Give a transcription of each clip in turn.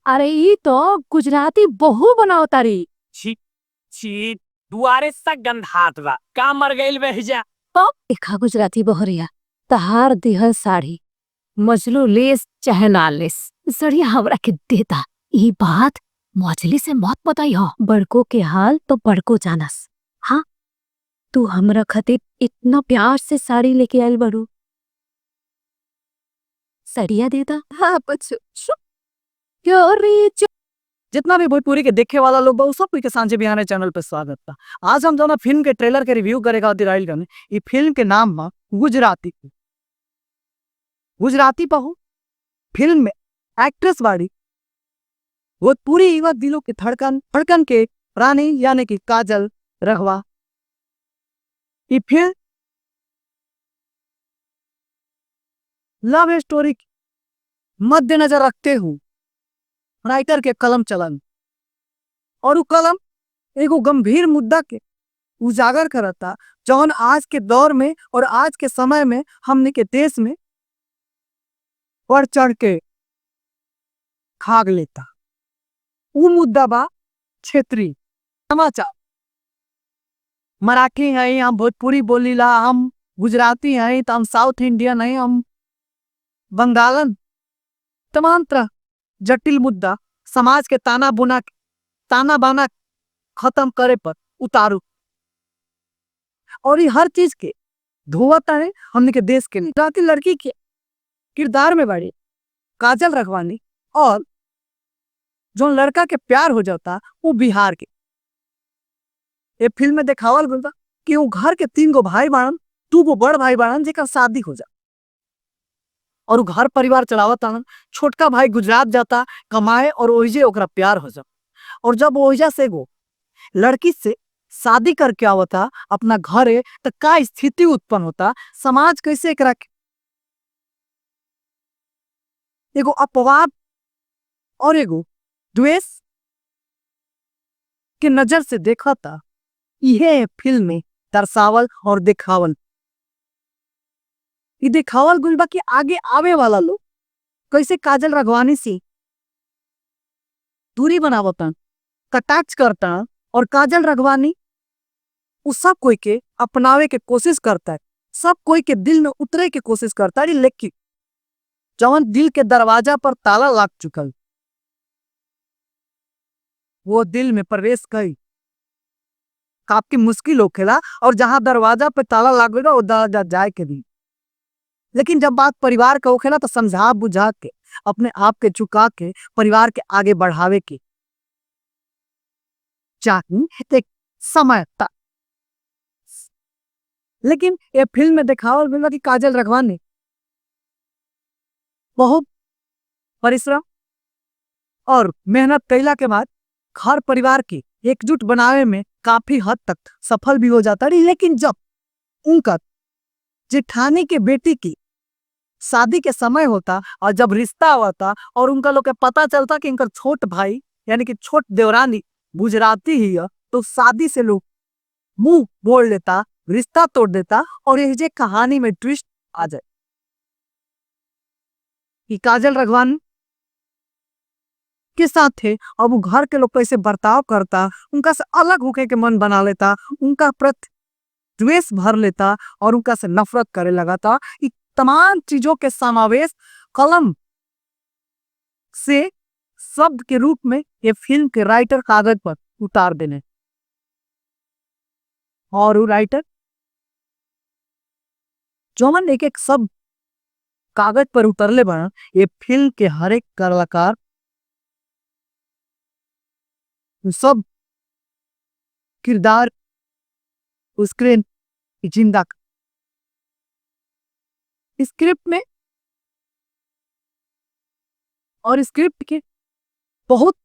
अरे ई तो गुजराती बहू बनाओ तारी। छी छी दुआरे सा गंधात बा का मर गइल बेहिजा। तो देखा गुजराती बहरिया तहार दिहल साड़ी मजलू लेस चाहे ना लेस सड़िया हमरा के देता। ई बात मौजली से मत बताई हो, बड़को के हाल तो बड़को जानस। हाँ, तू हमरा खातिर इतना प्यार से साड़ी लेके आयल बड़ू, सड़िया देता। हाँ बच्चो जितना भी भोजपुरी के देखे वाला लोग बा उ सब कोई के सांझे बिहाने चैनल पे स्वागत बा। आज हम जौना फिल्म के ट्रेलर के रिव्यू करे खातिर आइल गने। ई फिल्म के नाम बा गुजराती। गुजराती बहू फिल्म में एक्ट्रेस बाड़ी भोजपुरी युवा दिलों के धड़कन के रानी यानी कि काजल रघवा। ई फिल्म लव स्टोरी मद्देनजर रखते हुए राइटर के कलम चलन और उ कलम एगो गंभीर मुद्दा के उजागर करता जौन आज के दौर में और आज के समय में हमने के देश में बढ़ चढ़ के खाग लेता। उ मुद्दा बा क्षेत्रीय समाचार। मराठी है, हम भोजपुरी बोलीला, हम गुजराती हैं, तो हम साउथ इंडियन हैं, हम बंगालन। तमाम तरह जटिल मुद्दा समाज के ताना बाना खत्म करे पर उतारू और ये हर चीज के धोवता है हमने के देश के गुजराती लड़की के किरदार में बड़ी काजल रखवानी और जो लड़का के प्यार हो जाता वो बिहार के। ये फिल्म में देखावल गइल बा कि वो घर के 3 गो भाई बाड़न, 2 गो बड़ भाई बाड़न जेकर शादी हो जा और घर परिवार चलावत आनन। छोटका भाई गुजरात जाता कमाए और ओहिजे ओकरा प्यार हो जा और जब ओहिजा से गो लड़की से शादी करके आवता अपना घरे तो का स्थिति उत्पन्न होता, समाज कैसे एकरा एगो अपवाद और एगो द्वेष के नजर से देखता। यह फिल्म में दर्शावल और दिखावल ये दिखावल गुल बा कि आगे आवे वाला लोग कैसे काजल रघवानी से दूरी बनावता, कटाक्ष करता और काजल रघवानी उस सब कोई के अपनावे के कोशिश करता है, सब कोई के दिल में उतरे के कोशिश करता है। लेकिन जवन दिल के दरवाजा पर ताला लाग चुकल वो दिल में प्रवेश कई काफी मुश्किल होखेला और जहां दरवाजा पे ताला लागेगा वो दरवाजा जाए के भी। लेकिन जब बात परिवार का होखेला तो समझा बुझा के अपने आप के झुका के परिवार के आगे बढ़ावे के चाहिए समय तक। लेकिन ये फिल्म में दिखावल गइल कि काजल रघवानी बहुत परिश्रम और मेहनत कैला के बाद घर परिवार की एकजुट बनावे में काफी हद तक सफल भी हो जाता रही। लेकिन जब उनका जेठानी के बेटी की शादी के समय होता और जब रिश्ता होता और उनका लोग के पता चलता कि इनका छोट भाई यानी कि छोट देवरानी गुजराती ही है, तो शादी से लोग मुंह बोल लेता, रिश्ता तोड़ देता और यह जे कहानी में ट्विस्ट आ जाए कि काजल रघवानी के साथ थे अब वो घर के लोग कैसे बर्ताव करता, उनका से अलग होके के मन बना लेता, उनका प्रति द्वेष भर लेता और उनका से नफरत करे लगा था। ये तमाम चीजों के समावेश कलम से शब्द के रूप में ये फिल्म के राइटर कागज पर उतार देने और वो राइटर जो मन एक एक शब्द कागज पर उतरले बना। ये फिल्म के हर एक कलाकार सब किरदार स्क्रीन जिंदा स्क्रिप्ट में और स्क्रिप्ट के बहुत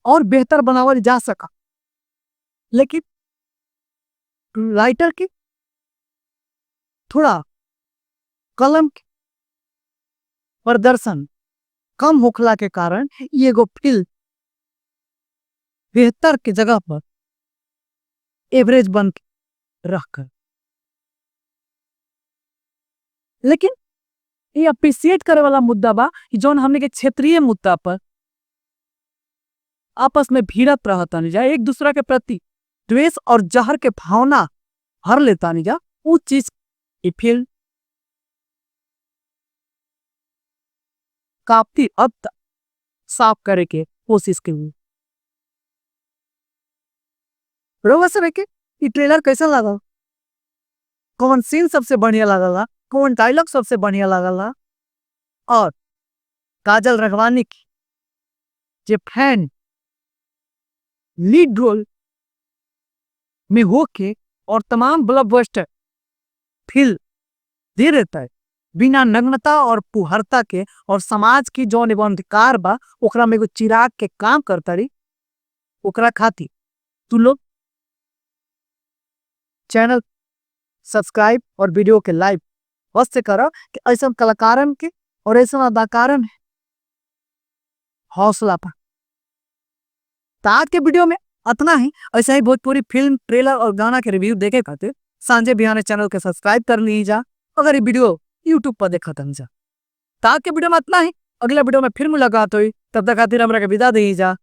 और बेहतर बनावल जा सका। लेकिन राइटर के थोड़ा कलम के प्रदर्शन कम होखला के कारण ये एगो फिल्म बेहतर के जगह पर एवरेज बन के रख कर। लेकिन ये अप्रिशिएट करे वाला मुद्दा बा कि जौन हमने के क्षेत्रीय मुद्दा पर आपस में भिड़त रहता नहीं जा, एक दूसरा के प्रति द्वेष और जहर के भावना हर लेता नहीं जा, वो चीज ये फिल्म काफी हद तक साफ करे के कोशिश की हुई। रोवा से के ये ट्रेलर कैसा लगा, कौन सीन सबसे बढ़िया लगला, कौन डायलॉग सबसे बढ़िया लगला, और काजल रघवानी की जे फैन लीड रोल में होके और तमाम ब्लॉकबस्टर फिल्म दे रहता है बिना नग्नता और पुहरता के, और समाज की जो निबंधकार बा ओकरा में एगो चिराग के काम करता रही, ओकरा खातिर तू लोग चैनल सब्सक्राइब और वीडियो के लाइक अवश्य करो कि ऐसा कलाकारन के और ऐसा अदाकारन है हौसला पर। तो आज के वीडियो में इतना ही। ऐसा ही भोजपुरी फिल्म ट्रेलर और गाना के रिव्यू देखे खातिर सांझे बिहाने चैनल के सब्सक्राइब कर लीजा। अगर ये वीडियो यूट्यूब पर देखा जा तो आज के वीडियो में इतना ही। अगला वीडियो में फिर मुलाकात हुई, तब तक खातिर हमरा के विदा दी जा।